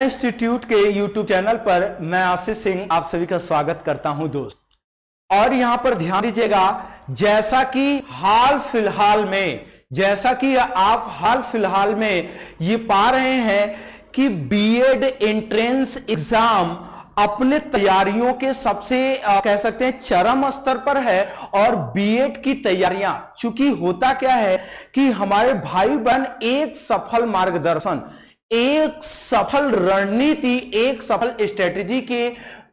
Institute के YouTube channel पर मैं आशीष सिंह आप सभी का स्वागत करता हूं दोस्त। और यहां पर ध्यान दीजिएगा, जैसा कि आप हाल फिलहाल में ये पा रहे हैं कि बीएड एंट्रेंस एग्जाम अपने तैयारियों के सबसे कह सकते हैं चरम स्तर पर है। और बीएड की तैयारियां, चूंकि होता क्या है कि हमारे भाई बहन एक सफल मार्गदर्शन, एक सफल रणनीति, एक सफल स्ट्रेटेजी के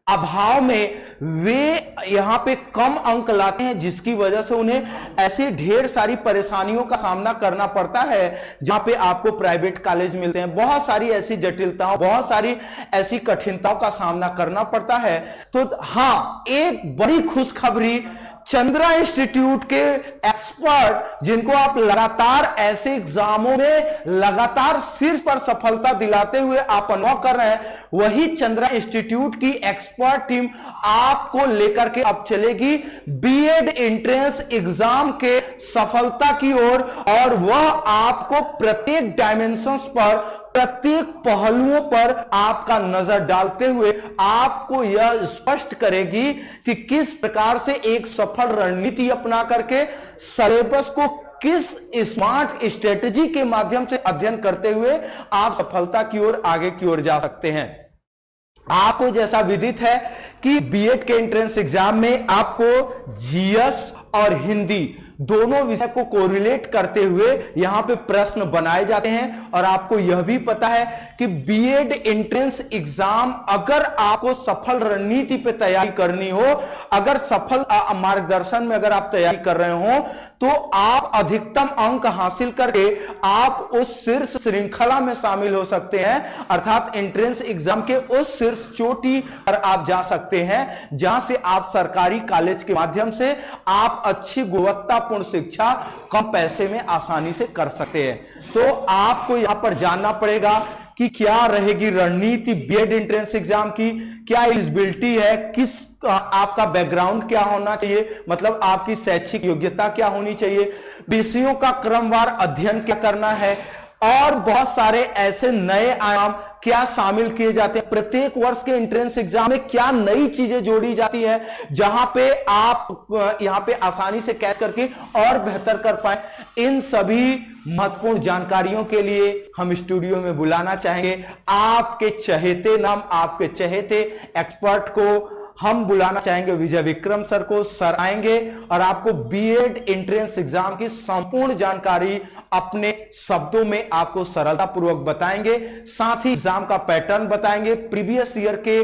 अभाव में वे यहां पे कम अंक लाते हैं, जिसकी वजह से उन्हें ऐसी ढेर सारी परेशानियों का सामना करना पड़ता है। जहां पे आपको प्राइवेट कॉलेज मिलते हैं, बहुत सारी ऐसी जटिलताओं, बहुत सारी ऐसी कठिनताओं का सामना करना पड़ता है। तो हां, एक बड़ी खुशखबरी, चंद्रा इंस्टीट्यूट के एक्सपर्ट, जिनको आप लगातार ऐसे एग्जामों में लगातार शीर्ष पर सफलता दिलाते हुए आप अनुभव कर रहे हैं, वही चंद्रा इंस्टीट्यूट की एक्सपर्ट टीम आपको लेकर के अब चलेगी बीएड एंट्रेंस एग्जाम के सफलता की ओर। और वह आपको प्रत्येक डायमेंशंस पर, प्रत्येक पहलुओं पर आपका नजर डालते हुए आपको यह स्पष्ट करेगी कि किस प्रकार से एक सफल रणनीति अपना करके सिलेबस को किस स्मार्ट स्ट्रेटेजी के माध्यम से अध्ययन करते हुए आप सफलता की ओर, आगे की ओर जा सकते हैं। आपको जैसा विदित है कि बीएड के एंट्रेंस एग्जाम में आपको जीएस और हिंदी दोनों विषय को कोरिलेट करते हुए यहां पे प्रश्न बनाए जाते हैं। और आपको यह भी पता है कि बीएड एंट्रेंस एग्जाम, अगर आपको सफल रणनीति पे तैयारी करनी हो, अगर सफल मार्गदर्शन में अगर आप तैयारी कर रहे हो, तो आप अधिकतम अंक हासिल करके आप उस शीर्ष श्रृंखला में शामिल हो सकते हैं। अर्थात एंट्रेंस एग्जाम के उस शीर्ष चोटी पर आप जा सकते हैं, जहां से आप सरकारी कॉलेज के माध्यम से आप अच्छी गुणवत्तापूर्ण शिक्षा कम पैसे में आसानी से कर सकते हैं। तो आपको यहां पर जानना पड़ेगा कि क्या रहेगी रणनीति बीएड एंट्रेंस एग्जाम की, क्या एलिजिबिलिटी है, किस आपका बैकग्राउंड क्या होना चाहिए, मतलब आपकी शैक्षिक योग्यता क्या होनी चाहिए, विषयों का क्रमवार अध्ययन क्या करना है, और बहुत सारे ऐसे नए आयाम क्या शामिल किए जाते हैं। प्रत्येक वर्ष के एंट्रेंस एग्जाम में क्या नई चीजें जोड़ी जाती है, जहां पे आप यहां पे आसानी से कैच करके और बेहतर कर पाए। इन सभी महत्वपूर्ण जानकारियों के लिए हम स्टूडियो में बुलाना चाहेंगे आपके चहेते नाम, आपके चहेते एक्सपर्ट को हम बुलाना चाहेंगे विजय विक्रम सर को। सर आएंगे और आपको बीएड एंट्रेंस एग्जाम की संपूर्ण जानकारी अपने शब्दों में आपको सरलता पूर्वक बताएंगे। साथ ही एग्जाम का पैटर्न बताएंगे, प्रीवियस ईयर के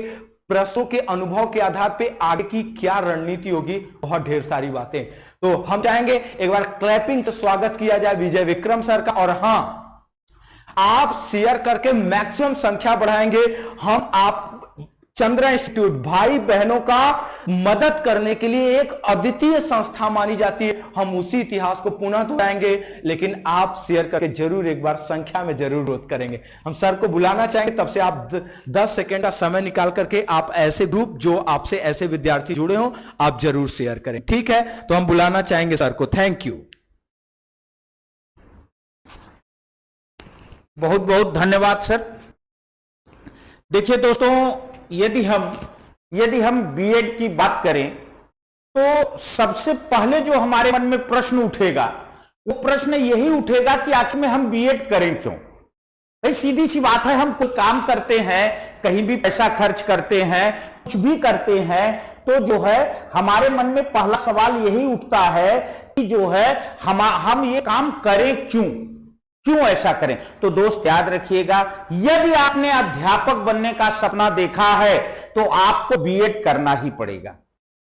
प्रश्नों के अनुभव के आधार पे आगे की क्या रणनीति होगी, बहुत ढेर सारी बातें। तो हम चाहेंगे एक बार क्लैपिंग से स्वागत किया जाए विजय विक्रम सर का। और हां, आप शेयर करके मैक्सिमम संख्या बढ़ाएंगे, हम आप चंद्रा इंस्टीट्यूट भाई बहनों का मदद करने के लिए एक अद्वितीय संस्था मानी जाती है। हम उसी इतिहास को पुनः दोहराएंगे, लेकिन आप शेयर करके जरूर एक बार संख्या में जरूर ग्रोथ करेंगे। हम सर को बुलाना चाहेंगे, तब से आप 10 सेकेंड का समय निकाल करके आप ऐसे ग्रुप जो आपसे ऐसे विद्यार्थी जुड़े हो, आप जरूर शेयर करें। ठीक है, तो हम बुलाना चाहेंगे सर को। थैंक यू, बहुत बहुत धन्यवाद सर। देखिए दोस्तों, यदि हम बीएड की बात करें तो सबसे पहले जो हमारे मन में प्रश्न उठेगा, वो प्रश्न यही उठेगा कि आखिर में हम बीएड करें क्यों। भाई सीधी सी बात है, हम कोई काम करते हैं, कहीं भी पैसा खर्च करते हैं, कुछ भी करते हैं, तो जो है हमारे मन में पहला सवाल यही उठता है कि जो है हम ये काम करें क्यों ऐसा करें। तो दोस्त याद रखिएगा, यदि आपने अध्यापक बनने का सपना देखा है तो आपको बीएड करना ही पड़ेगा।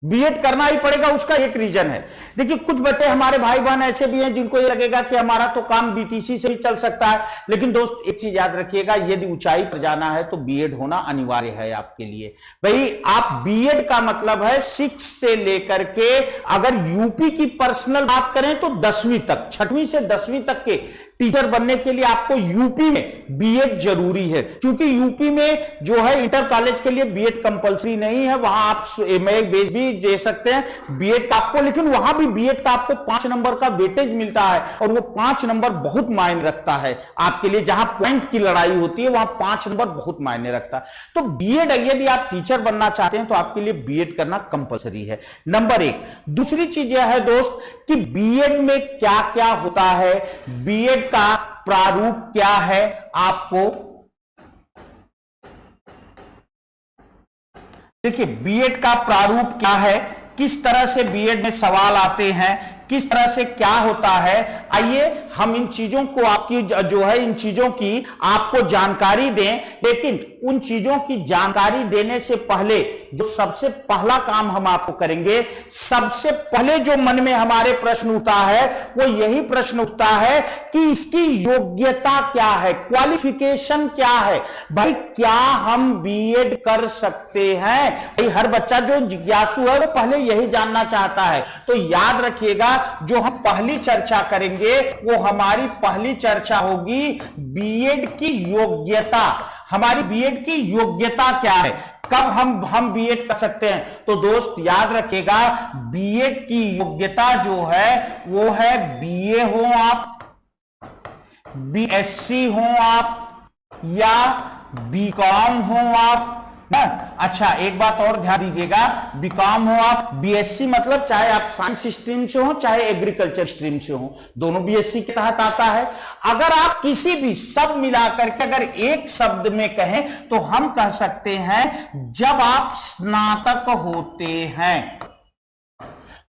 बीएड करना ही पड़ेगा, उसका एक रीजन है। देखिए, कुछ बच्चे हमारे भाई बहन ऐसे भी हैं जिनको ये लगेगा कि हमारा तो काम बीटीसी से ही चल सकता है। लेकिन दोस्त एक चीज याद रखिएगा, यदि ऊंचाई पर जाना है तो बीएड होना अनिवार्य है आपके लिए। भाई आप बीएड का मतलब है 6 से लेकर के, अगर यूपी की पर्सनल बात करें तो 10वीं तक, 6वीं से 10वीं तक के टीचर बनने के लिए आपको यूपी में बीएड जरूरी है, क्योंकि यूपी में जो है इंटर कॉलेज के लिए बीएड कंपलसरी नहीं है, वहां आप एमए बेस भी दे सकते हैं बीएड का आपको, लेकिन वहां भी बीएड का आपको 5 नंबर का वेटेज मिलता है, और वो 5 नंबर बहुत मायने रखता है आपके लिए। जहां पॉइंट की लड़ाई होती है वहां 5 नंबर बहुत मायने रखता है। तो बीएड यदि आप टीचर बनना चाहते हैं तो आपके लिए बीएड करना कंपलसरी है, नंबर 1। दूसरी चीज यह है दोस्त कि बीएड में क्या क्या होता है, बीएड का प्रारूप क्या है, आपको देखिए बीएड का प्रारूप क्या है, किस तरह से बीएड में सवाल आते हैं, किस तरह से क्या होता है। आइए हम इन चीजों को आपकी जो है इन चीजों की आपको जानकारी दें, लेकिन उन चीजों की जानकारी देने से पहले जो सबसे पहला काम हम आपको करेंगे, सबसे पहले जो मन में हमारे प्रश्न उठता है वो यही प्रश्न उठता है कि इसकी योग्यता क्या है, क्वालिफिकेशन क्या है। भाई क्या हम बीएड कर सकते हैं? भाई हर बच्चा जो जिज्ञासु है वो पहले यही जानना चाहता है। तो याद रखिएगा जो हम पहली चर्चा करेंगे वो हमारी पहली चर्चा होगी बीएड की योग्यता। हमारी बीएड की योग्यता क्या है, कब हम बीएड कर सकते हैं? तो दोस्त याद रखिएगा बीएड की योग्यता जो है वो है बीए हो आप, बीएससी हो आप, या बीकॉम हो आप। अच्छा एक बात और ध्यान दीजिएगा, बीकॉम हो आप, बीएससी मतलब चाहे आप साइंस स्ट्रीम से हो चाहे एग्रीकल्चर स्ट्रीम से हो, दोनों बीएससी के तहत आता है। अगर आप किसी भी सब मिलाकर के अगर एक शब्द में कहें तो हम कह सकते हैं जब आप स्नातक होते हैं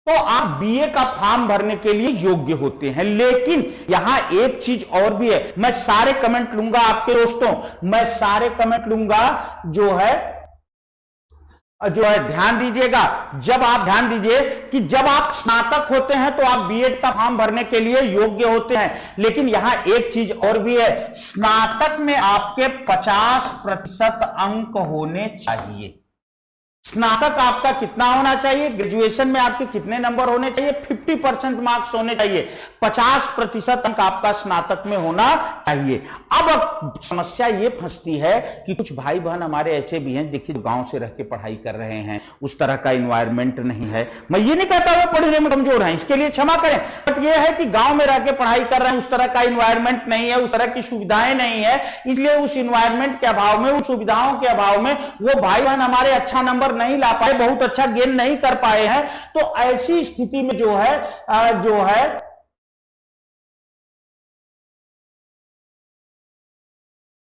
तो आप बीए का फॉर्म भरने के लिए योग्य होते हैं। लेकिन यहां एक चीज और भी है, मैं सारे कमेंट लूंगा आपके दोस्तों, मैं सारे कमेंट लूंगा जो है ध्यान दीजिएगा। जब आप ध्यान दीजिए कि जब आप स्नातक होते हैं तो आप बीएड का फॉर्म भरने के लिए योग्य होते हैं, लेकिन यहां एक चीज और भी है, स्नातक में आपके 50% अंक होने चाहिए। स्नातक आपका कितना होना चाहिए, ग्रेजुएशन में आपके कितने नंबर होने चाहिए, 50% मार्क्स होने चाहिए, 50% अंक आपका स्नातक में होना चाहिए। अब समस्या ये फंसती है कि कुछ भाई बहन हमारे ऐसे भी हैं देखिए गांव से रह के पढ़ाई कर रहे हैं, उस तरह का इन्वायरमेंट नहीं है। मैं ये नहीं कहता वो पढ़ने में कमजोर है, इसके लिए क्षमा करें, बट ये है कि गांव में रह के पढ़ाई कर रहे हैं, उस तरह का इन्वायरमेंट नहीं है, उस तरह की सुविधाएं नहीं है, इसलिए उस इन्वायरमेंट के अभाव में, उस सुविधाओं के अभाव में वो भाई बहन हमारे अच्छा नंबर नहीं ला पाए, बहुत अच्छा गेन नहीं कर पाए हैं। तो ऐसी स्थिति में जो है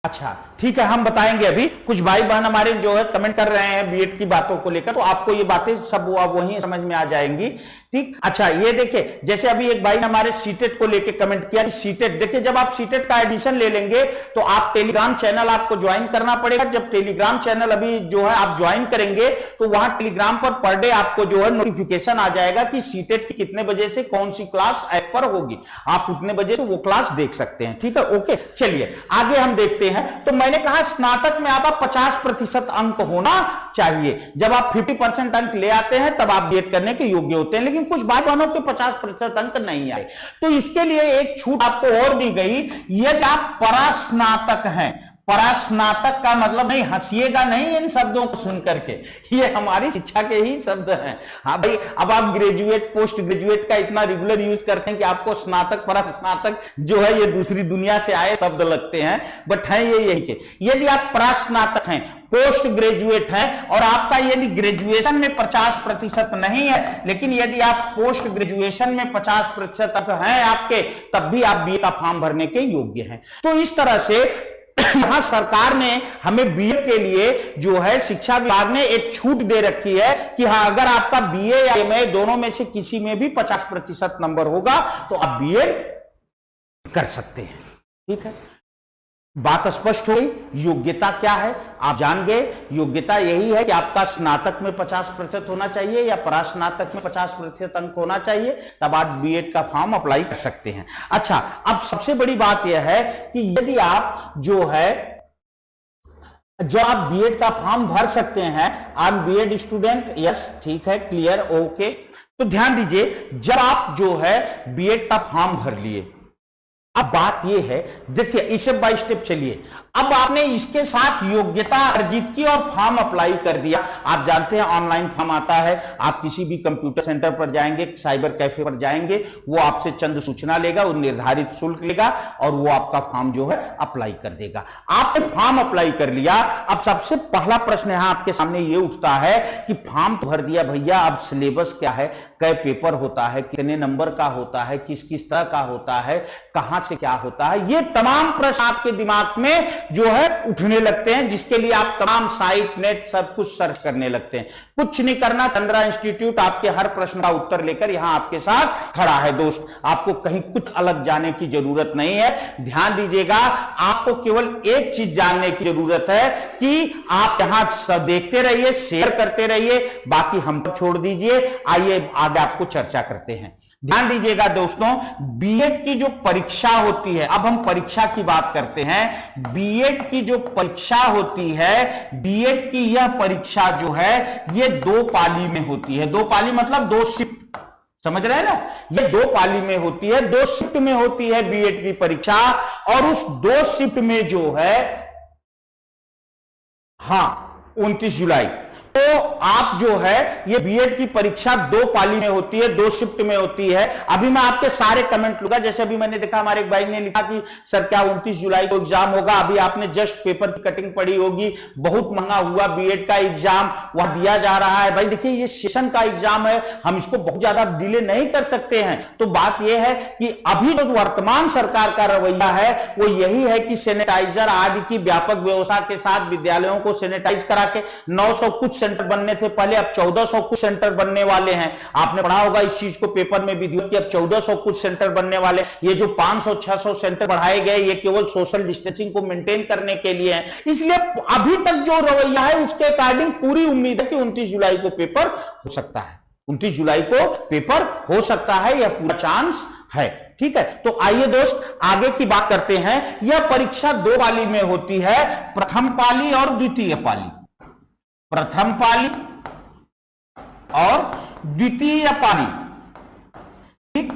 अच्छा ठीक है, हम बताएंगे। अभी कुछ भाई बहन हमारे जो है कमेंट कर रहे हैं बीएड की बातों को लेकर, तो आपको ये बातें सब वही समझ में आ जाएंगी। ठीक, अच्छा ये देखिए जैसे अभी एक भाई ने हमारे सीटेट को लेकर कमेंट किया, सीटेट देखिए जब आप सीटेट का एडमिशन ले लेंगे तो आप टेलीग्राम चैनल आपको ज्वाइन करना पड़ेगा। जब टेलीग्राम चैनल अभी जो है आप ज्वाइन करेंगे तो वहां टेलीग्राम पर डे आपको जो है नोटिफिकेशन आ जाएगा कि सीटेट की कितने बजे से कौन सी क्लास ऐप पर होगी, आप उतने बजे से वो क्लास देख सकते हैं। ठीक है, ओके चलिए आगे हम देखते हैं। तो मैंने कहा स्नातक में आपका 50% अंक होना चाहिए। जब आप 50% अंक ले आते हैं तब आप बीएड करने के योग्य होते हैं, लेकिन कुछ भाई बहनों के 50% अंक नहीं आए, तो इसके लिए एक छूट आपको और दी गई। यदि आप परास्नातक हैं, परास्नातक का मतलब नहीं, हंसिएगा नहीं इन शब्दों को सुन करके, ये हमारी शिक्षा के ही शब्द हैं। हाँ भाई, अब आप ग्रेजुएट पोस्ट ग्रेजुएट का इतना रेगुलर यूज करते हैं कि आपको स्नातक परास्नातक जो है ये दूसरी दुनिया से आए शब्द लगते हैं, बट है ये यही के। यदि आप परास्नातक हैं, पोस्ट ग्रेजुएट हैं और आपका यदि ग्रेजुएशन में 50% नहीं है, लेकिन यदि आप पोस्ट ग्रेजुएशन में 50% तक हैं आपके, तब भी आप बीए का फॉर्म भरने के योग्य हैं। तो इस तरह से यहां सरकार ने हमें बीए के लिए जो है शिक्षा विभाग ने एक छूट दे रखी है कि हाँ अगर आपका बीए या एमए दोनों में से किसी में भी 50% नंबर होगा तो आप बीए कर सकते हैं। ठीक है, बात स्पष्ट हो गई। योग्यता क्या है आप जान गए, योग्यता यही है कि आपका स्नातक में 50% होना चाहिए या परास्नातक में 50% अंक होना चाहिए, तब आप बीएड का फॉर्म अप्लाई कर सकते हैं। अच्छा, अब सबसे बड़ी बात यह है कि यदि आप जो आप बीएड का फॉर्म भर सकते हैं, आप बीएड स्टूडेंट, यस ठीक है, क्लियर, ओके। तो ध्यान दीजिए जब आप जो है बीएड का फॉर्म भर लिए, अब बात यह है, देखिए स्टेप बाय स्टेप चलिए। अब आपने इसके साथ योग्यता अर्जित की और फॉर्म अप्लाई कर दिया। आप जानते हैं ऑनलाइन फॉर्म आता है, आप किसी भी कंप्यूटर सेंटर पर जाएंगे, साइबर कैफे पर जाएंगे, वो आपसे चंद सूचना लेगा, वो निर्धारित शुल्क लेगा और वो आपका फॉर्म जो है अप्लाई कर देगा। आपने फॉर्म अप्लाई कर लिया। अब सबसे पहला प्रश्न यहां आपके सामने ये उठता है कि फॉर्म तो भर दिया भैया, अब सिलेबस क्या है, कै पेपर होता है, कितने नंबर का होता है, किस किस तरह का होता है, कहां से क्या होता है, ये तमाम प्रश्न आपके दिमाग में जो है उठने लगते हैं, जिसके लिए आप तमाम साइट नेट सब कुछ सर्च करने लगते हैं। कुछ नहीं करना, चंद्रा इंस्टीट्यूट आपके हर प्रश्न का उत्तर लेकर यहां आपके साथ खड़ा है दोस्त। आपको कहीं कुछ अलग जाने की जरूरत नहीं है। ध्यान दीजिएगा, आपको केवल एक चीज जानने की जरूरत है कि आप यहां सब देखते रहिए, शेयर करते रहिए, बाकी हम पर छोड़ दीजिए। आइए आगे आपको चर्चा करते हैं। ध्यान दीजिएगा दोस्तों, बीएड की जो परीक्षा होती है, अब हम परीक्षा की बात करते हैं। बीएड की जो परीक्षा होती है, बीएड की यह परीक्षा जो है ये 2 पाली में होती है। 2 पाली मतलब 2 शिफ्ट, समझ रहे हैं ना, ये 2 पाली में होती है, 2 शिफ्ट में होती है बीएड की परीक्षा। और उस 2 शिफ्ट में जो है, हां 29 जुलाई, तो आप जो है ये बीएड की परीक्षा 2 पाली में होती है, 2 शिफ्ट में होती है। अभी मैं आपके सारे कमेंट लूंगा। जैसे अभी मैंने देखा हमारे एक भाई ने लिखा कि सर क्या 29 जुलाई को एग्जाम होगा। अभी आपने जस्ट पेपर की कटिंग पड़ी होगी, बहुत महंगा हुआ बीएड का एग्जाम वहां दिया जा रहा है। भाई देखिए ये सेशन का एग्जाम है, हम इसको बहुत ज्यादा डिले नहीं कर सकते हैं। तो बात यह है कि अभी जो वर्तमान सरकार का रवैया है वो यही है कि सैनिटाइजर आदि की व्यापक व्यवस्था के साथ विद्यालयों को सैनिटाइज करा के 900 कुछ सेंटर बनने थे पहले, अब 1400 कुछ सेंटर बनने वाले हैं। आपने पढ़ा होगा इस चीज को पेपर में भी दिया कि अब 1400 कुछ सेंटर बनने वाले। ये जो 500-600 सेंटर बढ़ाए गए ये केवल सोशल डिस्टेंसिंग को मेंटेन करने के लिए है। इसलिए अभी तक जो रवैया है उसके अकॉर्डिंग पूरी उम्मीद है कि 29 जुलाई को पेपर हो सकता है। 29 जुलाई को पेपर हो सकता है, यह पूरा चांस है। ठीक है, तो आइए दोस्त आगे की बात करते हैं। यह परीक्षा 2 पाली में होती है, प्रथम पाली और द्वितीय पाली। प्रथम पाली और द्वितीय पाली। ठीक,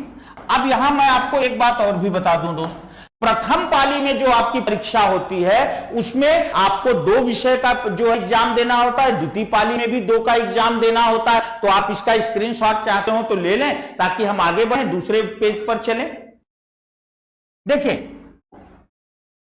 अब यहां मैं आपको एक बात और भी बता दूं दोस्त, प्रथम पाली में जो आपकी परीक्षा होती है उसमें आपको 2 विषय का जो एग्जाम देना होता है, द्वितीय पाली में भी 2 का एग्जाम देना होता है। तो आप इसका स्क्रीनशॉट चाहते हो तो ले लें ताकि हम आगे बढ़ें, दूसरे पेज पर चलें। देखिए,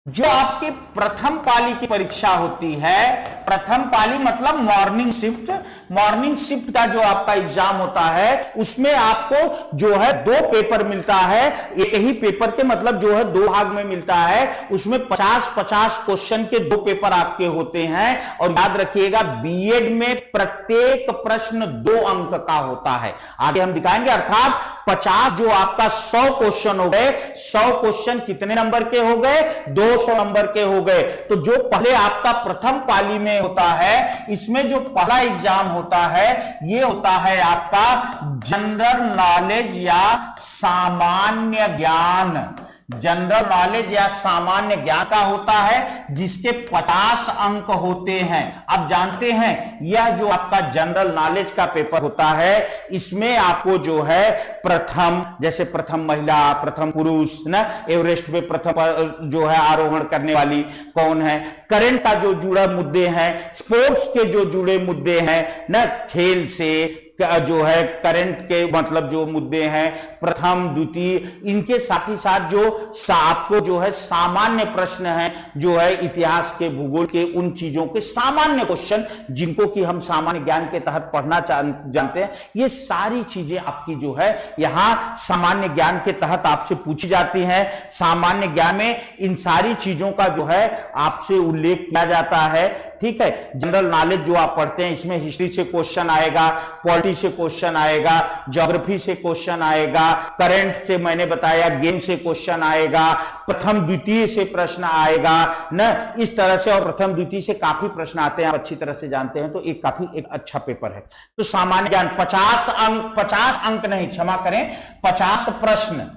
जो आपकी प्रथम पाली की परीक्षा होती है, प्रथम पाली मतलब मॉर्निंग शिफ्ट, मॉर्निंग शिफ्ट का जो आपका एग्जाम होता है उसमें आपको जो है 2 पेपर मिलता है। एक ही पेपर के मतलब जो है 2 भाग में मिलता है। उसमें 50-50 क्वेश्चन के 2 पेपर आपके होते हैं। और याद रखिएगा बीएड में प्रत्येक प्रश्न 2 अंक का होता है। आगे हम दिखाएंगे, अर्थात 50 जो आपका 100 क्वेश्चन हो गए, 100 क्वेश्चन कितने नंबर के हो गए, 200 नंबर के हो गए। तो जो पहले आपका प्रथम पाली में होता है, इसमें जो पहला एग्जाम होता है ये होता है आपका जनरल नॉलेज या सामान्य ज्ञान। जनरल नॉलेज या सामान्य ज्ञान का होता है जिसके 50 अंक होते हैं। अब जानते हैं यह जो आपका जनरल नॉलेज का पेपर होता है इसमें आपको जो है प्रथम, जैसे प्रथम महिला, प्रथम पुरुष ना, एवरेस्ट पे प्रथम जो है आरोहण करने वाली कौन है, करंट का जो जुड़ा मुद्दे हैं, स्पोर्ट्स के जो जुड़े मुद्दे हैं ना, खेल से जो है करंट के मतलब जो मुद्दे हैं, प्रथम द्वितीय, इनके साथ ही साथ जो आपको जो है सामान्य प्रश्न है जो है इतिहास के, भूगोल के, उन चीजों के सामान्य क्वेश्चन जिनको कि हम सामान्य ज्ञान के तहत पढ़ना जानते हैं, ये सारी चीजें आपकी जो है यहां सामान्य ज्ञान के तहत आपसे पूछी जाती हैं। सामान्य ज्ञान में इन सारी चीजों का जो है आपसे उल्लेख किया जाता है। ठीक है, जनरल नॉलेज जो आप पढ़ते हैं इसमें हिस्ट्री से क्वेश्चन आएगा, पॉलिटी से क्वेश्चन आएगा, ज्योग्राफी से क्वेश्चन आएगा, करंट से मैंने बताया, गेम से क्वेश्चन आएगा, प्रथम द्वितीय से प्रश्न आएगा ना, इस तरह से। और प्रथम द्वितीय से काफी प्रश्न आते हैं, आप अच्छी तरह से जानते हैं। तो एक काफी एक अच्छा पेपर है। तो सामान्य ज्ञान 50 अंक, 50 अंक नहीं, क्षमा करें, 50 प्रश्न,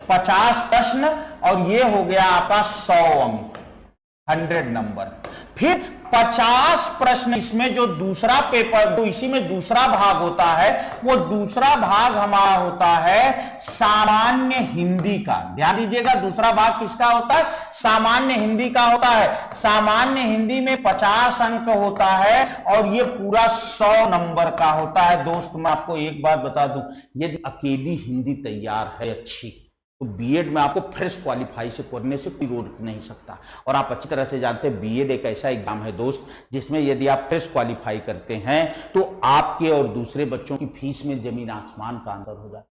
50 प्रश्न, और ये हो गया आपका 100 अंक, 100 नंबर। फिर 50 प्रश्न, इसमें जो दूसरा पेपर, तो इसी में दूसरा भाग होता है, वो दूसरा भाग हमारा होता है सामान्य हिंदी का। ध्यान दीजिएगा, दूसरा भाग किसका होता है? सामान्य हिंदी का होता है। सामान्य हिंदी में 50 अंक होता है और ये पूरा 100 नंबर का होता है। दोस्त मैं आपको एक बात बता दूं, यदि अकेली हिंदी तैयार है अच्छी, तो बीएड में आपको फ्रेश क्वालिफाई से पढ़ने से कोई रोक नहीं सकता। और आप अच्छी तरह से जानते हैं बीएड एक ऐसा एग्जाम है दोस्त, जिसमें यदि आप फ्रेश क्वालिफाई करते हैं तो आपके और दूसरे बच्चों की फीस में जमीन आसमान का अंतर हो जाता है।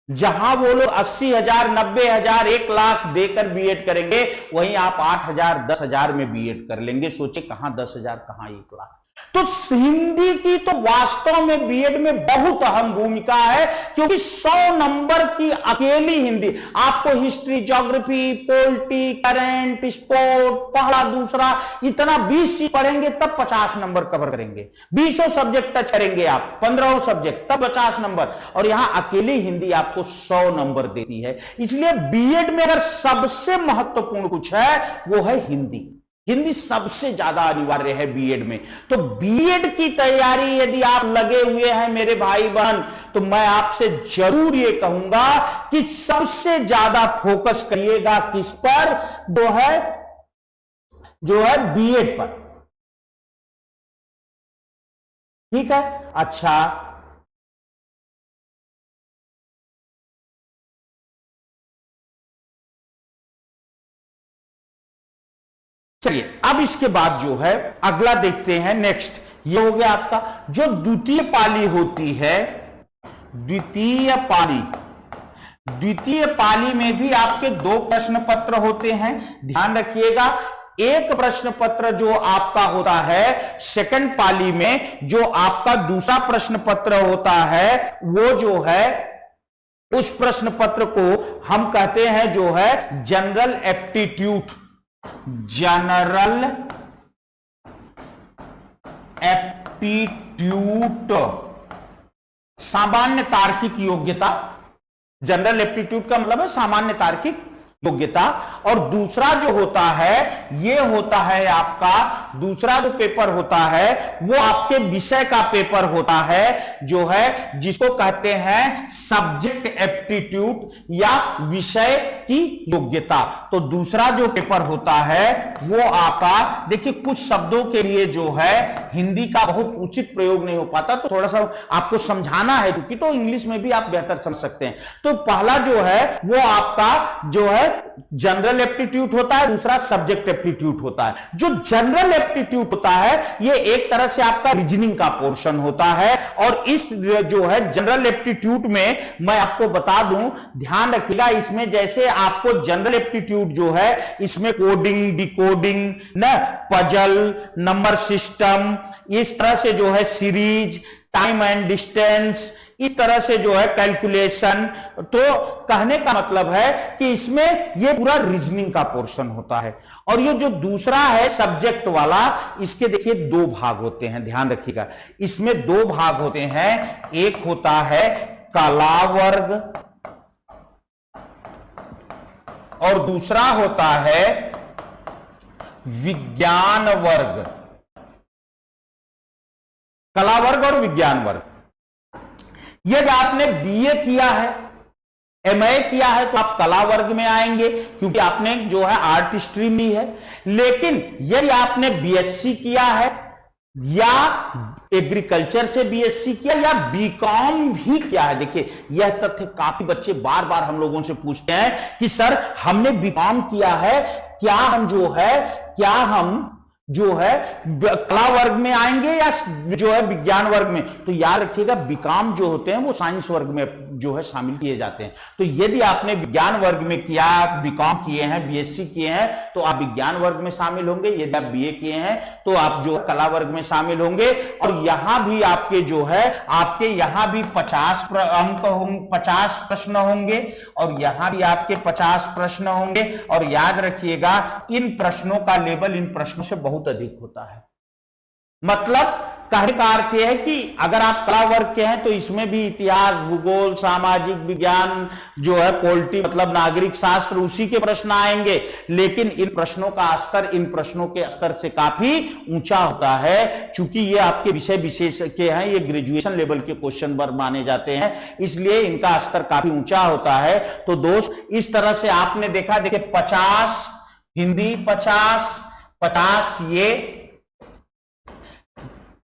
जहां वो लोग 80,000, 90,000, 1 लाख देकर बीएड करेंगे, वहीं आप 8,000, 10,000 में बीएड कर लेंगे। सोचे कहां 10,000, कहां 1 लाख। तो हिंदी की तो वास्तव में बीएड में बहुत अहम भूमिका है, क्योंकि 100 नंबर की अकेली हिंदी, आपको history, geography, polity, current, sport, पहला दूसरा, इतना 20 चीज पढ़ेंगे तब 50 नंबर कवर करेंगे। 20 सब्जेक्ट टच करेंगे आप, 15 सब्जेक्ट, तब 50 नंबर। और यहां अकेली हिंदी आपको 100 नंबर देती है। इसलिए बीएड में अगर सबसे महत्वपूर्ण कुछ है वो है हिंदी। हिंदी सबसे ज्यादा अनिवार्य है बीएड में। तो बीएड की तैयारी यदि आप लगे हुए हैं मेरे भाई बहन, तो मैं आपसे जरूर ये कहूंगा कि सबसे ज्यादा फोकस करिएगा किस पर? जो है बीएड पर। ठीक है, अच्छा चलिए, अब इसके बाद जो है अगला देखते हैं। नेक्स्ट ये हो गया आपका जो द्वितीय पाली होती है। द्वितीय पाली में भी आपके 2 प्रश्न पत्र होते हैं। ध्यान रखिएगा, एक प्रश्न पत्र जो आपका होता है सेकंड पाली में, जो आपका दूसरा प्रश्न पत्र होता है, वो जो है उस प्रश्न पत्र को हम कहते हैं जो है जनरल एप्टीट्यूड। जनरल एप्टीट्यूड, सामान्य तार्किक योग्यता। जनरल एप्टीट्यूड का मतलब है सामान्य तार्किक योग्यता। और दूसरा जो होता है, ये होता है आपका दूसरा जो पेपर होता है वो आपके विषय का पेपर होता है, जो है जिसको कहते हैं सब्जेक्ट एप्टीट्यूड या विषय की योग्यता। तो दूसरा जो पेपर होता है वो आपका, देखिए कुछ शब्दों के लिए जो है हिंदी का बहुत उचित प्रयोग नहीं हो पाता, तो थोड़ा सा आपको समझाना है, क्योंकि तो इंग्लिश में भी आप बेहतर समझ सकते हैं। तो पहला जो है वो आपका जो है जनरल एप्टीट्यूड होता है, दूसरा सब्जेक्ट एप्टीट्यूड होता है। जो जनरल एप्टीट्यूड होता है ये एक तरह से आपका रीजनिंग का पोर्शन होता है। और इस जो है जनरल एप्टीट्यूड में मैं आपको बता दूं, ध्यान रखिएगा, इसमें जैसे आपको जनरल एप्टीट्यूड जो है इसमें कोडिंग, डिकोडिंग, न पजल, नंबर सिस्टम, इस तरह से जो है सीरीज, टाइम एंड डिस्टेंस, इस तरह से जो है कैलकुलेशन। तो कहने का मतलब है कि इसमें ये पूरा रीजनिंग का पोर्शन होता है। और ये जो दूसरा है सब्जेक्ट वाला, इसके देखिए 2 भाग होते हैं, ध्यान रखिएगा। इसमें 2 भाग होते हैं, एक होता है कला वर्ग और दूसरा होता है विज्ञान वर्ग। कला वर्ग और विज्ञान वर्ग। यदि आपने बीए किया है, एमए किया है, तो आप कला वर्ग में आएंगे, क्योंकि आपने जो है आर्ट स्ट्रीम ली है। लेकिन यदि आपने बीएससी किया है या एग्रीकल्चर से बीएससी किया या बीकॉम भी किया है, देखिए यह तथ्य काफी बच्चे बार बार हम लोगों से पूछते हैं कि सर हमने बीकॉम किया है, क्या हम जो है कला वर्ग में आएंगे या जो है विज्ञान वर्ग में? तो याद रखिएगा, बीकॉम जो होते हैं वो साइंस वर्ग में जो है शामिल किए जाते हैं। तो यदि आपने विज्ञान वर्ग में किया, बीकॉम किए हैं, बीएससी किए हैं, तो आप विज्ञान वर्ग में शामिल होंगे। यदि आप बीए किए हैं तो आप जो कला वर्ग में शामिल होंगे। और यहां भी आपके जो है आपके यहां भी 50 अंक होंगे, 50 प्रश्न होंगे, और यहां भी आपके 50 प्रश्न होंगे। और याद रखिएगा, इन प्रश्नों का लेवल इन प्रश्नों से बहुत अधिक होता है। मतलब कहने का अर्थ यह है कि अगर आप कला वर्ग के हैं तो इसमें भी इतिहास, भूगोल, सामाजिक विज्ञान जो है, पॉलिटी मतलब नागरिक शास्त्र, उसी के प्रश्न आएंगे। लेकिन इन प्रश्नों का स्तर इन प्रश्नों के स्तर से काफी ऊंचा होता है, क्योंकि ये आपके विषय विशेष के हैं, ये ग्रेजुएशन लेवल के क्वेश्चन वर्ग माने जाते हैं, इसलिए इनका स्तर काफी ऊंचा होता है। तो दोस्त इस तरह से आपने देखा, देखिए 50 हिंदी, 50 ये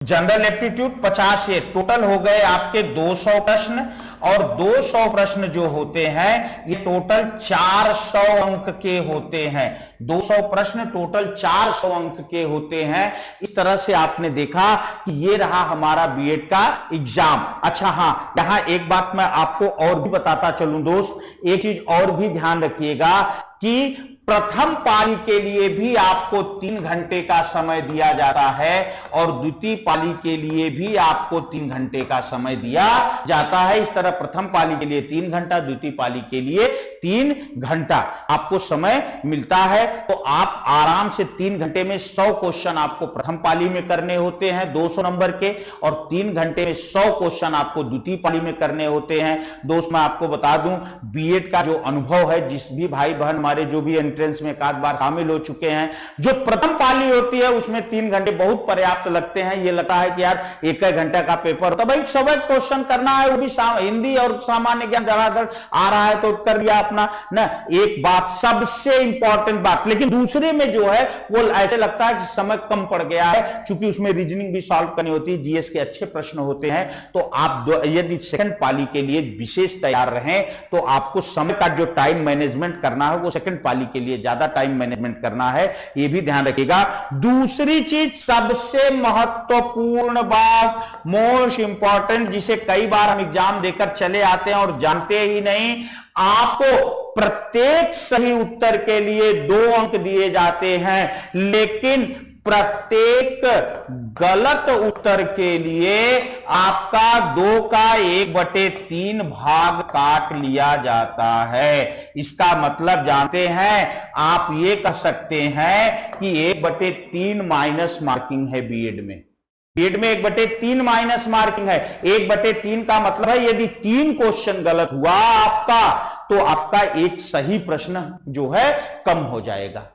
जनरल एप्टीट्यूड, 50 ये टोटल हो गए आपके 200 प्रश्न। और 200 प्रश्न जो होते हैं ये टोटल 400 अंक के होते हैं। 200 प्रश्न टोटल 400 अंक के होते हैं। इस तरह से आपने देखा कि ये रहा हमारा बीएड का एग्जाम। अच्छा हाँ, यहां एक बात मैं आपको और भी बताता चलूं दोस्त, एक चीज और भी ध्यान रखिएगा कि प्रथम पाली के लिए भी आपको 3 घंटे का समय दिया जाता है और द्वितीय पाली के लिए भी आपको 3 घंटे का समय दिया जाता है। इस तरह प्रथम पाली के लिए 3 घंटा, द्वितीय पाली के लिए 3 घंटा आपको समय मिलता है। तो आप आराम से 3 घंटे में 100 क्वेश्चन आपको प्रथम पाली में करने होते हैं 200 नंबर के, और 3 घंटे में 100 क्वेश्चन आपको द्वितीय पाली में करने होते हैं। दोस्त मैं आपको बता दूं, बीएड का जो अनुभव है, जिस भी भाई बहन हमारे जो भी एंट्रेंस में एक आध बार शामिल हो चुके हैं, जो प्रथम पाली होती है उसमें 3 घंटे बहुत पर्याप्त लगते हैं। ये लगता है कि यार 1 घंटा का पेपर तो भाई 100 क्वेश्चन करना है, वो भी हिंदी और सामान्य ज्ञान ज्यादातर आ रहा है तो कर लिया अपना ना। एक बात सबसे इंपॉर्टेंट बात, लेकिन दूसरे में जो है वो ऐसे लगता है कि समय कम पड़ गया है, क्योंकि उसमें रीजनिंग भी सॉल्व करनी होती है, जीएस के अच्छे प्रश्न होते हैं। तो आप यदि सेकंड पाली के लिए विशेष तैयार रहें तो आपको समय का जो टाइम मैनेजमेंट करना है वो सेकंड पाली के लिए ज्यादा टाइम मैनेजमेंट करना है, ये भी ध्यान रखिएगा। दूसरी चीज सबसे महत्वपूर्ण बात, मोस्ट इंपॉर्टेंट, जिसे कई बार हम एग्जाम देकर चले आते हैं और जानते ही नहीं, आपको प्रत्येक सही उत्तर के लिए 2 अंक दिए जाते हैं, लेकिन प्रत्येक गलत उत्तर के लिए आपका 2 का 1/3 भाग काट लिया जाता है। इसका मतलब जानते हैं, आप ये कह सकते हैं कि 1/3 माइनस मार्किंग है बीएड में। बीएड में 1/3 माइनस मार्किंग है। 1/3 का मतलब है यदि 3 क्वेश्चन गलत हुआ आपका तो आपका एक सही प्रश्न जो है कम हो जाएगा।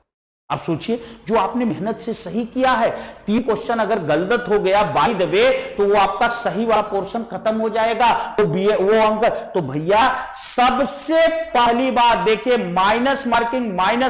आप सोचिए, जो आपने मेहनत से सही किया है, 3 क्वेश्चन अगर गलत हो गया बाय द वे तो वो आपका सही वाला पोर्शन खत्म हो जाएगा, तो वो अंक। तो भैया सबसे पहली बात देखिए, माइनस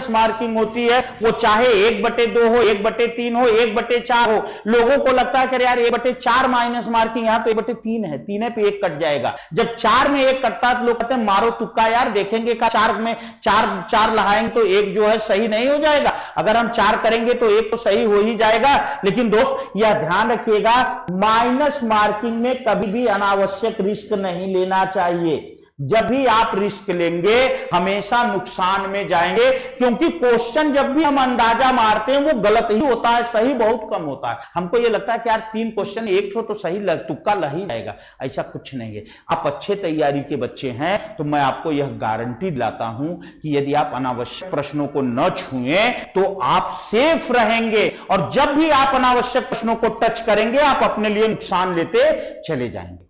मार्किंग होती है, वो चाहे 1/2 हो, 1/3 हो, 1/4 हो। लोगों को लगता है कि यार 1/4 माइनस मार्किंग, यहां तो 1/3 है, 3 पे 1 कट जाएगा। जब 4 में 1 कटता है तो लोग कहते हैं मारो तुक्का यार, देखेंगे का 4 में 4 लगाएंगे तो 1 जो है सही नहीं हो जाएगा। अगर हम 4 करेंगे तो 1 तो सही हो ही जाएगा। लेकिन दोस्त यह ध्यान रखिएगा, माइनस मार्किंग में कभी भी अनावश्यक रिस्क नहीं लेना चाहिए। जब भी आप रिस्क लेंगे हमेशा नुकसान में जाएंगे, क्योंकि क्वेश्चन जब भी हम अंदाजा मारते हैं वो गलत ही होता है, सही बहुत कम होता है। हमको ये लगता है कि यार 3 क्वेश्चन 1 तो सही तुक्का लग ही जाएगा, ऐसा कुछ नहीं है। आप अच्छे तैयारी के बच्चे हैं तो मैं आपको यह गारंटी दिलाता हूं कि यदि आप अनावश्यक प्रश्नों को न छुएं तो आप सेफ रहेंगे, और जब भी आप अनावश्यक प्रश्नों को टच करेंगे आप अपने लिए नुकसान लेते चले जाएंगे।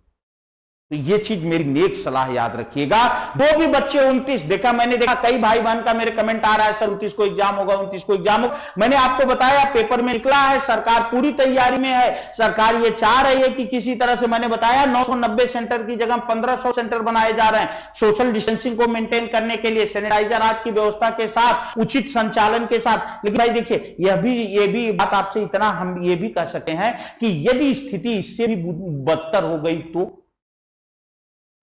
तो ये चीज मेरी नेक सलाह याद रखिएगा। जो भी बच्चे 29 देखा, मैंने देखा कई भाई बहन का मेरे कमेंट आ रहा है, सर 29 को एग्जाम होगा, 29 को एग्जाम होगा। मैंने आपको बताया पेपर में निकला है, सरकार पूरी तैयारी में है। सरकार ये चाह रही है कि किसी तरह से, मैंने बताया 990 सेंटर की जगह 1500 सेंटर बनाए जा रहे हैं, सोशल डिस्टेंसिंग को मेंटेन करने के लिए, सैनिटाइजर आदि की व्यवस्था के साथ, उचित संचालन के साथ। लेकिन भाई देखिए, ये भी बात आपसे इतना हम ये भी कह सकते हैं कि यदि स्थिति इससे भी बदतर हो गई तो,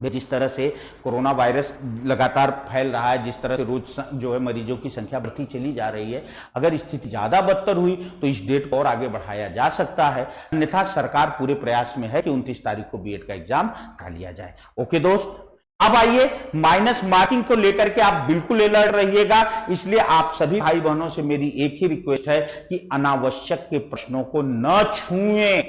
जिस तरह से कोरोना वायरस लगातार फैल रहा है, जिस तरह से रोज जो है मरीजों की संख्या बढ़ती चली जा रही है, अगर स्थिति ज्यादा बदतर हुई तो इस डेट को और आगे बढ़ाया जा सकता है। अन्यथा सरकार पूरे प्रयास में है कि 29 तारीख को बीएड का एग्जाम करा लिया जाए। ओके दोस्त, अब आइए माइनस मार्किंग को लेकर के आप बिल्कुल अलर्ट रहिएगा। इसलिए आप सभी भाई बहनों से मेरी एक ही रिक्वेस्ट है कि अनावश्यक के प्रश्नों को न छुएं।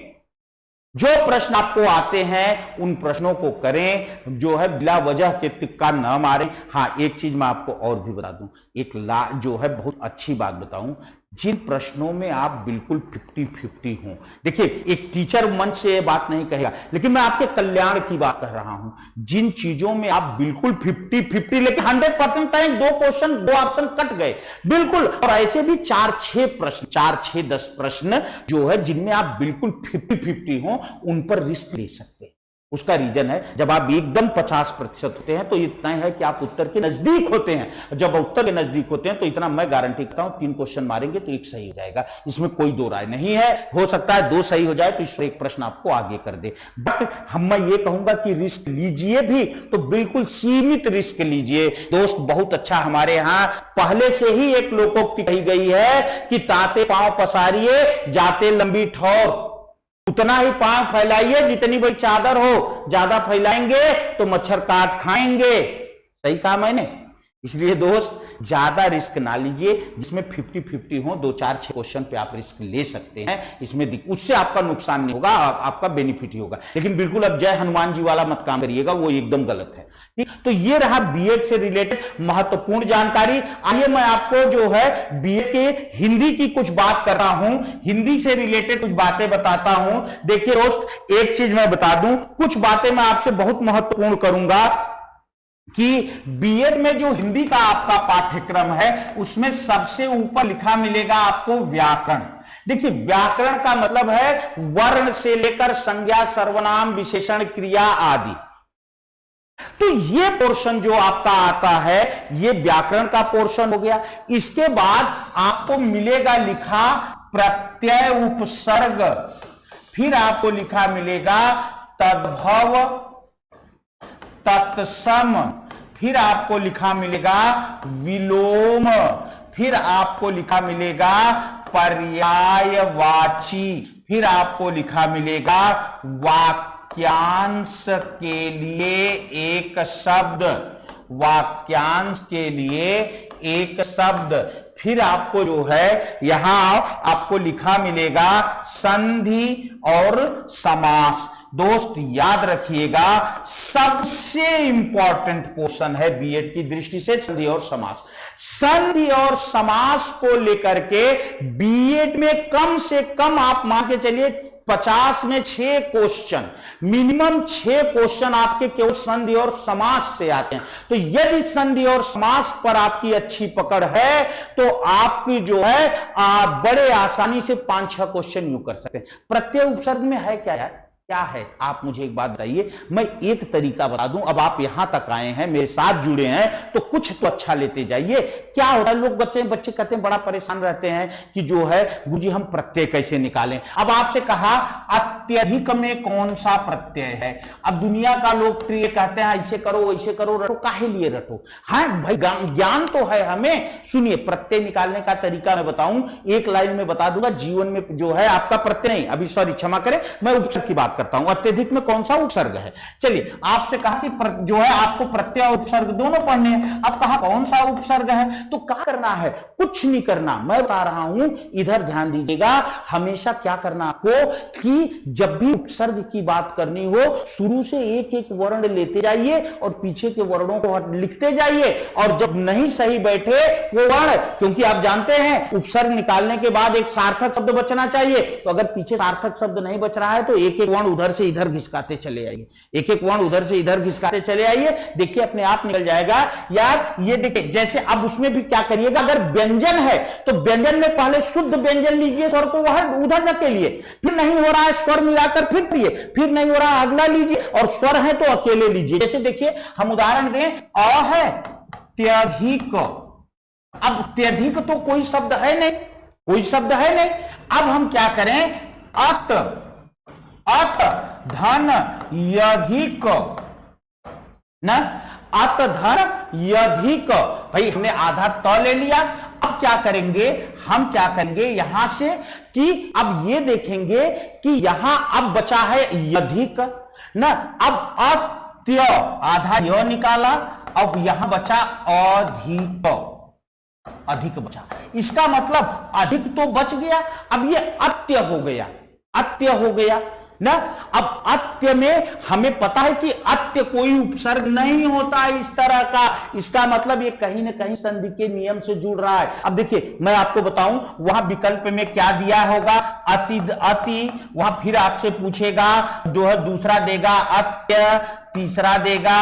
जो प्रश्न आपको आते हैं उन प्रश्नों को करें, जो है बिला वजह के तुक्का न मारें। हाँ, एक चीज मैं आपको और भी बता दूं, एक जो है बहुत अच्छी बात बताऊं, जिन प्रश्नों में आप बिल्कुल 50-50 हो, देखिए एक टीचर मंच से ये बात नहीं कहेगा, लेकिन मैं आपके कल्याण की बात कर रहा हूं, जिन चीजों में आप बिल्कुल 50-50 लेकिन 100% कहें, 2 क्वेश्चन 2 ऑप्शन कट गए बिल्कुल, और ऐसे भी 4-6 प्रश्न 4-6-10 प्रश्न जो है जिनमें आप बिल्कुल 50-50 हो, उन पर रिस्क ले सकते हैं। उसका रीजन है, जब आप एकदम 50% होते हैं तो इतना है कि आप उत्तर के नजदीक होते हैं, जब उत्तर के नजदीक होते हैं तो इतना मैं गारंटी करता हूं 3 क्वेश्चन मारेंगे तो 1 सही हो जाएगा, इसमें कोई दो राय नहीं है। हो सकता है 2 सही हो जाए तो इससे 1 प्रश्न आपको आगे कर दे, बट मैं ये कहूंगा कि रिस्क लीजिए भी तो बिल्कुल सीमित रिस्क लीजिए। दोस्त बहुत अच्छा, हमारे यहां पहले से ही एक लोकोक्ति कही गई है कि ताते पांव पसारिए जाते लंबी ठौर, उतना ही पांव फैलाइए जितनी बड़ी चादर हो, ज्यादा फैलाएंगे तो मच्छर काट खाएंगे। सही कहा मैंने? इसलिए दोस्त ज्यादा रिस्क ना लीजिए, जिसमें 50-50 हो, 2-4-6 क्वेश्चन पे आप रिस्क ले सकते हैं, इसमें उससे आपका नुकसान नहीं होगा, आपका बेनिफिट ही होगा। लेकिन बिल्कुल अब जय हनुमान जी वाला मत काम करिएगा, वो एकदम गलत है। ठीक, तो ये रहा बीएड से रिलेटेड महत्वपूर्ण जानकारी। आइए मैं आपको जो है बीएड के हिंदी की कुछ बात कर रहा हूं, हिंदी से रिलेटेड कुछ बातें बताता हूं। देखिए दोस्त, एक चीज मैं बता दूं, कुछ बातें मैं आपसे बहुत महत्वपूर्ण करूंगा कि बीएड में जो हिंदी का आपका पाठ्यक्रम है उसमें सबसे ऊपर लिखा मिलेगा आपको व्याकरण। देखिए व्याकरण का मतलब है वर्ण से लेकर संज्ञा, सर्वनाम, विशेषण, क्रिया आदि। तो ये पोर्शन जो आपका आता है ये व्याकरण का पोर्शन हो गया। इसके बाद आपको मिलेगा लिखा प्रत्यय उपसर्ग, फिर आपको लिखा मिलेगा तद्भव, तत्सम, फिर आपको लिखा मिलेगा विलोम, फिर आपको लिखा मिलेगा पर्यायवाची, फिर आपको लिखा मिलेगा वाक्यांश के लिए एक शब्द, वाक्यांश के लिए एक शब्द, फिर आपको जो है यहां आपको लिखा मिलेगा संधि और समास। दोस्त याद रखिएगा सबसे इंपॉर्टेंट पोर्शन है बीएड की दृष्टि से संधि और समास। संधि और समास को लेकर के बीएड में कम से कम आप मान के चलिए 50 में 6 क्वेश्चन, मिनिमम 6 क्वेश्चन आपके केवल संधि और समास से आते हैं। तो यदि संधि और समास पर आपकी अच्छी पकड़ है तो आपकी जो है बड़े आसानी से 5-6 क्वेश्चन यूं कर सकते हैं। प्रत्यय उपसर्ग में है क्या यार, क्या है आप मुझे एक बात बताइए। मैं एक तरीका बता दूं, अब आप यहां तक आए हैं, मेरे साथ जुड़े हैं तो कुछ तो अच्छा लेते जाइए। क्या होता है, लोग बच्चे कहते हैं, बड़ा परेशान रहते हैं कि जो है गुरुजी हम प्रत्यय कैसे निकालें। अब आपसे कहा अत्यधिक में कौन सा प्रत्यय है, अब दुनिया का लोकप्रिय कहते हैं ऐसे करो वैसे करो, रटो, काहे लिए रटो। हाँ भाई ज्ञान तो है हमें। सुनिए प्रत्यय निकालने का तरीका मैं बताऊं, एक लाइन में बता दूंगा। जीवन में जो है आपका प्रत्यय नहीं, अभी सॉरी क्षमा करें, मैं उपसर्ग की बात करता हूं, अत्यधिक में कौन सा उपसर्ग है। चलिए आपसे कहा कि जो है आपको प्रत्यय और उपसर्ग दोनों पढ़ने हैं। अब कहा कौन सा उपसर्ग है, तो क्या करना है, कुछ नहीं करना, मैं बता रहा हूं, इधर ध्यान दीजिएगा। हमेशा क्या करना आपको कि जब भी उपसर्ग की बात करनी हो शुरू से एक एक वर्ण लेते जाइए और पीछे के वर्णों को लिखते जाइए, और जब नहीं सही बैठे वो वर्ण, क्योंकि आप जानते हैं उपसर्ग निकालने के बाद एक सार्थक शब्द बचना चाहिए, तो अगर पीछे सार्थक शब्द नहीं बच रहा है तो एक एक वर्ण उधर से इधर घिसकाते चले आइए, एक एक वर्ण उधर से इधर घिसकाते चले आइए, देखिए अपने आप निकल जाएगा यार। ये देखिए जैसे अब उसमें भी क्या करिएगा, अगर व्यंजन है तो व्यंजन में पहले शुद्ध व्यंजन लीजिए, स्वर को वह उधर धकेलिए, फिर नहीं हो रहा है स्वर मिलाकर फिर नहीं हो रहा अगला लीजिए, और स्वर है तो अकेले लीजिए। जैसे देखिए हम उदाहरण दें, अ है त्यधिक, अब त्यधिक तो कोई शब्द है नहीं, कोई शब्द है नहीं। अब हम क्या करें, अत धन यधिक ना, अत धन यधिक, भाई हमने आधा त ले लिया। अब क्या करेंगे, हम क्या करेंगे यहां से कि अब ये देखेंगे कि यहां अब बचा है यधिक ना, अब अत्य आधा य निकाला, अब यहां बचा अधिक, अधिक बचा, इसका मतलब अधिक तो बच गया, अब ये अत्य हो गया, अत्य हो गया। ना। अब अत्य में हमें पता है कि अत्य कोई उपसर्ग नहीं होता है इस तरह का, इसका मतलब ये कहीं ना कहीं संधि के नियम से जुड़ रहा है। अब देखिए मैं आपको बताऊं, वहां विकल्प में क्या दिया होगा, अति, अति, वहां फिर आपसे पूछेगा जो है दूसरा देगा अत्य, तीसरा देगा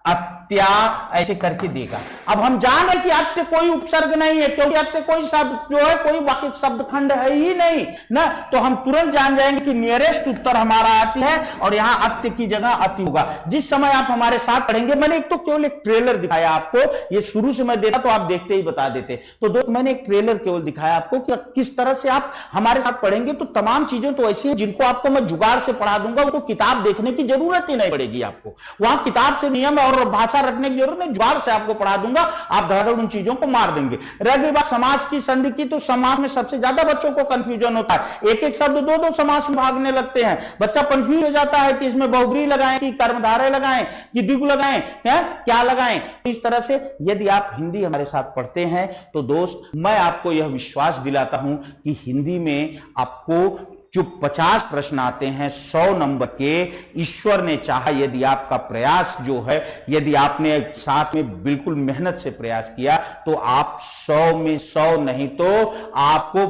अत्या, ऐसे करके देगा। अब हम जान रहे कि अत्य कोई उपसर्ग नहीं है, क्योंकि अत्य कोई शब्द जो है कोई वाक्य शब्द खंड है ही नहीं ना, तो हम तुरंत जान जाएंगे कि नियरेस्ट उत्तर हमारा अति है और यहां अत्य की जगह अति होगा। जिस समय आप हमारे साथ पढ़ेंगे, मैंने एक तो केवल एक ट्रेलर दिखाया आपको, ये शुरू से मैं देता तो आप देखते ही बता देते, तो दोस्त मैंने एक ट्रेलर केवल दिखाया आपको कि किस तरह से आप हमारे साथ पढ़ेंगे। तो तमाम चीजें तो ऐसी हैं जिनको आपको मैं जुगाड़ से पढ़ा दूंगा, उनको किताब देखने की जरूरत ही नहीं पड़ेगी आपको, वहां किताब से नियम और भाषा रखने की जरूरत नहीं, जुगाड़ से आपको पढ़ा दूंगा, आप धड़ाधड़ उन चीजों को मार देंगे। रह गई बात समास की संधि की, तो समास में सबसे ज्यादा बच्चों को कंफ्यूजन होता है, एक एक शब्द दो दो समास में भागने लगते हैं, बच्चा कंफ्यूज हो जाता है कि इसमें बहुब्री लगाएं कि कर्मधारय लगाएं कि द्विगु लगाएं, क्या लगाएं। इस तरह से यदि आप हिंदी हमारे साथ पढ़ते हैं तो दोस्त मैं आपको यह विश्वास दिलाता हूं कि हिंदी में आपको जो 50 प्रश्न आते हैं 100 नंबर के, ईश्वर ने चाहा यदि आपका प्रयास जो है, यदि आपने साथ में बिल्कुल मेहनत से प्रयास किया तो आप 100 में 100 नहीं तो आपको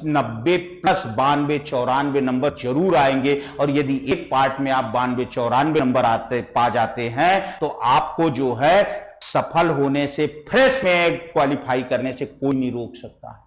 90 प्लस 92 94 नंबर जरूर आएंगे। और यदि एक पार्ट में आप 92 94 नंबर पा जाते हैं तो आपको जो है सफल होने से, फ्रेश में क्वालिफाई करने से कोई नहीं रोक सकता है।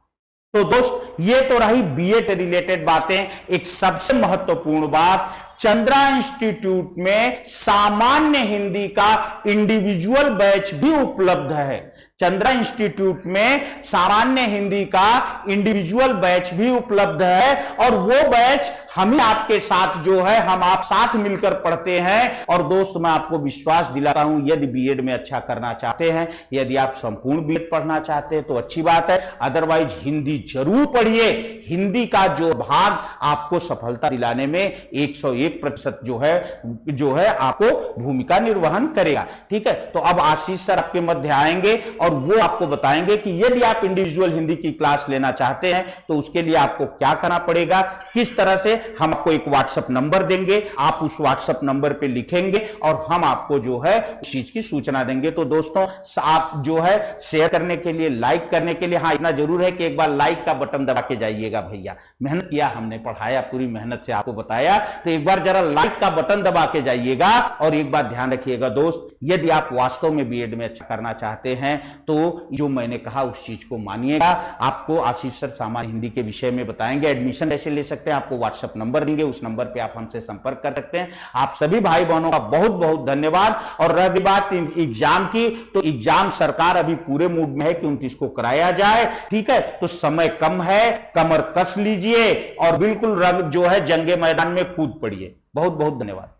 तो दोस्त ये तो रही बीएड रिलेटेड बातें। एक सबसे महत्वपूर्ण बात, चंद्रा इंस्टीट्यूट में सामान्य हिंदी का इंडिविजुअल बैच भी उपलब्ध है। चंद्रा इंस्टीट्यूट में सामान्य हिंदी का इंडिविजुअल बैच भी उपलब्ध है और वो बैच हम आपके साथ जो है, हम आप साथ मिलकर पढ़ते हैं। और दोस्त मैं आपको विश्वास दिलाता हूं, यदि बीएड में अच्छा करना चाहते हैं, यदि आप संपूर्ण बीएड पढ़ना चाहते हैं तो अच्छी बात है, अदरवाइज हिंदी जरूर पढ़िए। हिंदी का जो भाग आपको सफलता दिलाने में 101% जो है आपको भूमिका निर्वहन करेगा। ठीक है, तो अब आशीष सर आपके मध्य आएंगे और वो आपको बताएंगे कि यदि आप इंडिविजुअल हिंदी की क्लास लेना चाहते हैं तो उसके लिए आपको क्या करना पड़ेगा, किस तरह से। हम आपको एक व्हाट्सएप नंबर देंगे, आप उस व्हाट्सएप नंबर पे लिखेंगे और हम आपको जो है उस चीज की सूचना देंगे। तो दोस्तों आप जो है शेयर करने के लिए, लाइक करने के लिए, हाँ इतना जरूर है कि एक बार लाइक का बटन दबा के जाइएगा भैया, मेहनत किया हमने, पढ़ाया पूरी मेहनत से आपको बताया, तो एक बार जरा लाइक का बटन दबा के जाइएगा। और एक बात ध्यान रखिएगा दोस्त, यदि आप वास्तव में बीएड में अच्छा करना चाहते हैं तो जो मैंने कहा उस चीज को मानिएगा। आपको आशीष सर सामान्य हिंदी के विषय में बताएंगे, एडमिशन कैसे ले सकते हैं, आपको व्हाट्सएप नंबर देंगे, उस नंबर पे आप हमसे संपर्क कर सकते हैं। आप सभी भाई बहनों का बहुत बहुत धन्यवाद। और रही बात एग्जाम की, तो एग्जाम सरकार अभी पूरे मूड में है कि 29 को कराया जाए। ठीक है, तो समय कम है, कमर कस लीजिए और बिल्कुल जो है जंगे मैदान में कूद पड़िए। बहुत बहुत धन्यवाद।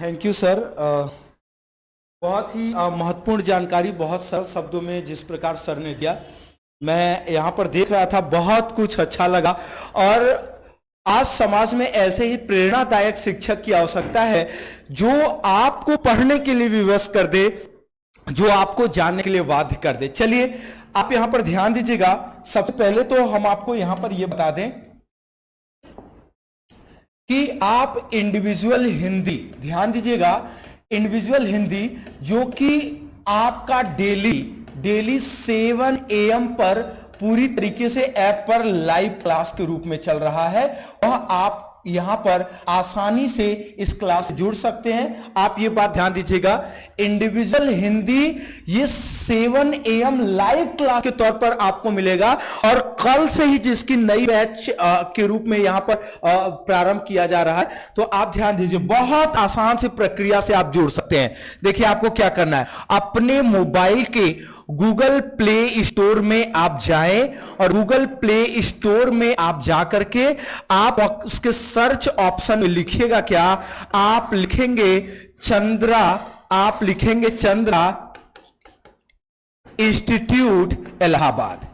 थैंक यू सर, बहुत ही महत्वपूर्ण जानकारी बहुत सरल शब्दों में जिस प्रकार सर ने दिया, मैं यहाँ पर देख रहा था, बहुत कुछ अच्छा लगा। और आज समाज में ऐसे ही प्रेरणादायक शिक्षक की आवश्यकता है जो आपको पढ़ने के लिए विवश कर दे, जो आपको जानने के लिए बाध्य कर दे। चलिए आप यहाँ पर ध्यान दीजिएगा। सबसे पहले तो हम आपको यहाँ पर यह बता दें कि आप इंडिविजुअल हिंदी, ध्यान दीजिएगा, इंडिविजुअल हिंदी जो कि आपका डेली 7 AM पर पूरी तरीके से ऐप पर लाइव क्लास के रूप में चल रहा है, वह आप यहां पर आसानी से इस क्लास से जुड़ सकते हैं। आप ये बात ध्यान दीजिएगा, इंडिविजुअल हिंदी ये 7 AM लाइव क्लास के तौर पर आपको मिलेगा और कल से ही जिसकी नई बैच के रूप में यहां पर प्रारंभ किया जा रहा है। तो आप ध्यान दीजिए, बहुत आसान सी प्रक्रिया से आप जुड़ सकते हैं। देखिए आपको क्या करना है, अपने मोबाइल के गूगल प्ले स्टोर में आप जाएं और गूगल प्ले स्टोर में आप जाकर के आप उसके सर्च ऑप्शन में लिखिएगा क्या, आप लिखेंगे चंद्रा इंस्टीट्यूट इलाहाबाद।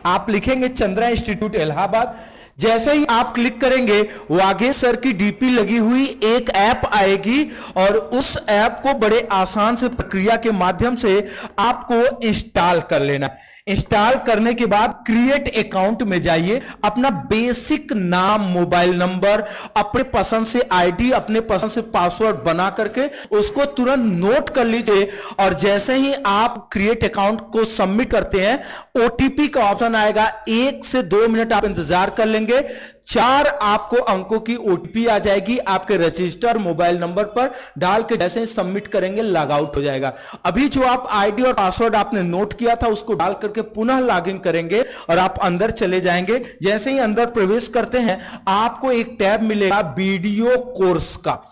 आप लिखेंगे चंद्रा इंस्टीट्यूट इलाहाबाद। जैसे ही आप क्लिक करेंगे वागेश सर की डीपी लगी हुई एक ऐप आएगी और उस ऐप को बड़े आसान से प्रक्रिया के माध्यम से आपको इंस्टॉल कर लेना। इंस्टॉल करने के बाद क्रिएट अकाउंट में जाइए, अपना बेसिक नाम, मोबाइल नंबर, अपने पसंद से आईडी, अपने पसंद से पासवर्ड बना करके उसको तुरंत नोट कर लीजिए। और जैसे ही आप क्रिएट अकाउंट को सबमिट करते हैं ओटीपी का ऑप्शन आएगा, 1 से 2 मिनट आप इंतजार कर लेंगे, 4 आपको अंकों की ओटीपी आ जाएगी आपके रजिस्टर मोबाइल नंबर पर डाल के जैसे ही सबमिट करेंगे लॉग आउट हो जाएगा। अभी जो आप आईडी और पासवर्ड आपने नोट किया था उसको डाल करके पुनः लॉगिन करेंगे और आप अंदर चले जाएंगे। जैसे ही अंदर प्रवेश करते हैं आपको एक टैब मिलेगा वीडियो कोर्स का।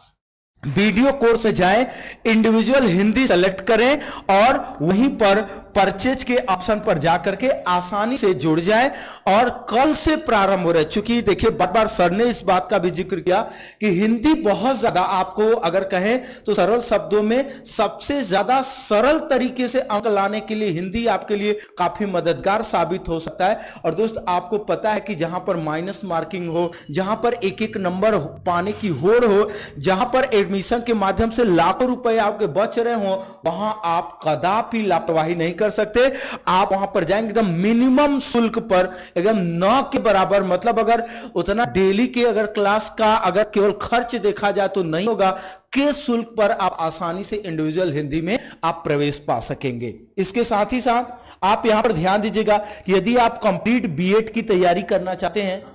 वीडियो कोर्स में जाएं, इंडिविजुअल हिंदी सेलेक्ट करें और वहीं पर परचेज के ऑप्शन पर जाकर के आसानी से जुड़ जाएं। और कल से प्रारंभ हो रहा है, चूंकि देखिए बार बार सर ने इस बात का भी जिक्र किया कि हिंदी बहुत ज्यादा, आपको अगर कहें तो सरल शब्दों में सबसे ज्यादा सरल तरीके से अंक लाने के लिए हिंदी आपके लिए काफी मददगार साबित हो सकता है। और दोस्त आपको पता है कि जहां पर माइनस मार्किंग हो, जहां पर एक एक नंबर पाने की होड़ हो, जहां पर एडमिशन के माध्यम से लाखों रुपए आपके बच रहे हो, वहां आप कदापि लापरवाही नहीं कर सकते। आप वहां पर जाएंगे एकदम मिनिमम शुल्क पर, एकदम न के बराबर, मतलब अगर उतना डेली के अगर क्लास का अगर केवल खर्च देखा जाए तो नहीं होगा, के शुल्क पर आप आसानी से इंडिविजुअल हिंदी में आप प्रवेश पा सकेंगे। इसके साथ ही साथ आप यहां पर ध्यान दीजिएगा कि यदि आप कंप्लीट बीएड की तैयारी करना चाहते हैं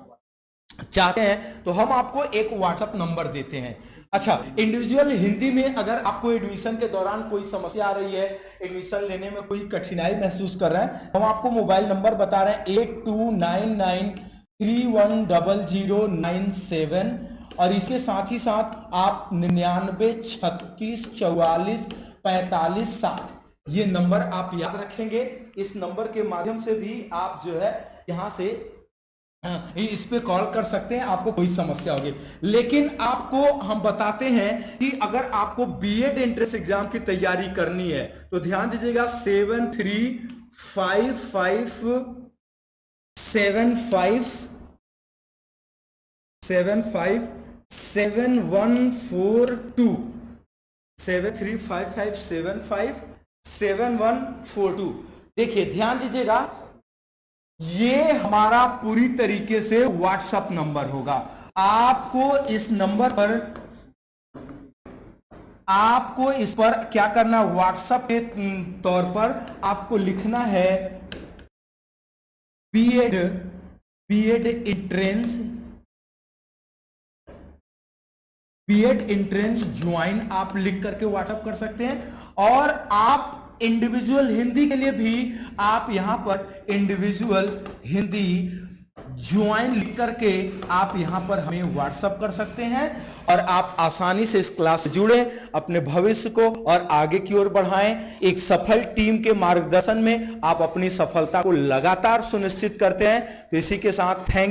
तो हम आपको एक व्हाट्सएप नंबर देते हैं। अच्छा, इंडिविजुअल हिंदी में अगर आपको एडमिशन के दौरान कोई समस्या आ रही है, एडमिशन लेने में कोई कठिनाई महसूस कर रहे हैं, हम आपको मोबाइल नंबर बता रहे हैं 8299310097। और इसके साथ ही साथ आप 99364445 ये नंबर आप याद रखेंगे। इस नंबर के माध्यम से भी आप जो है यहां से इस पे कॉल कर सकते हैं, आपको कोई समस्या होगी। लेकिन आपको हम बताते हैं कि अगर आपको बीएड एंट्रेंस एग्जाम की तैयारी करनी है तो ध्यान दीजिएगा 73557142 देखिए ध्यान दीजिएगा, ये हमारा पूरी तरीके से व्हाट्सएप नंबर होगा। आपको इस नंबर पर क्या करना, व्हाट्सएप के तौर पर आपको लिखना है बीएड एंट्रेंस ज्वाइन आप लिख करके व्हाट्सएप कर सकते हैं। और आप इंडिविजुअल हिंदी के लिए भी आप यहां पर इंडिविजुअल हिंदी ज्वाइन लिख करके आप यहां पर हमें व्हाट्सएप कर सकते हैं और आप आसानी से इस क्लास से जुड़े, अपने भविष्य को और आगे की ओर बढ़ाएं। एक सफल टीम के मार्गदर्शन में आप अपनी सफलता को लगातार सुनिश्चित करते हैं। तो इसी के साथ थैंक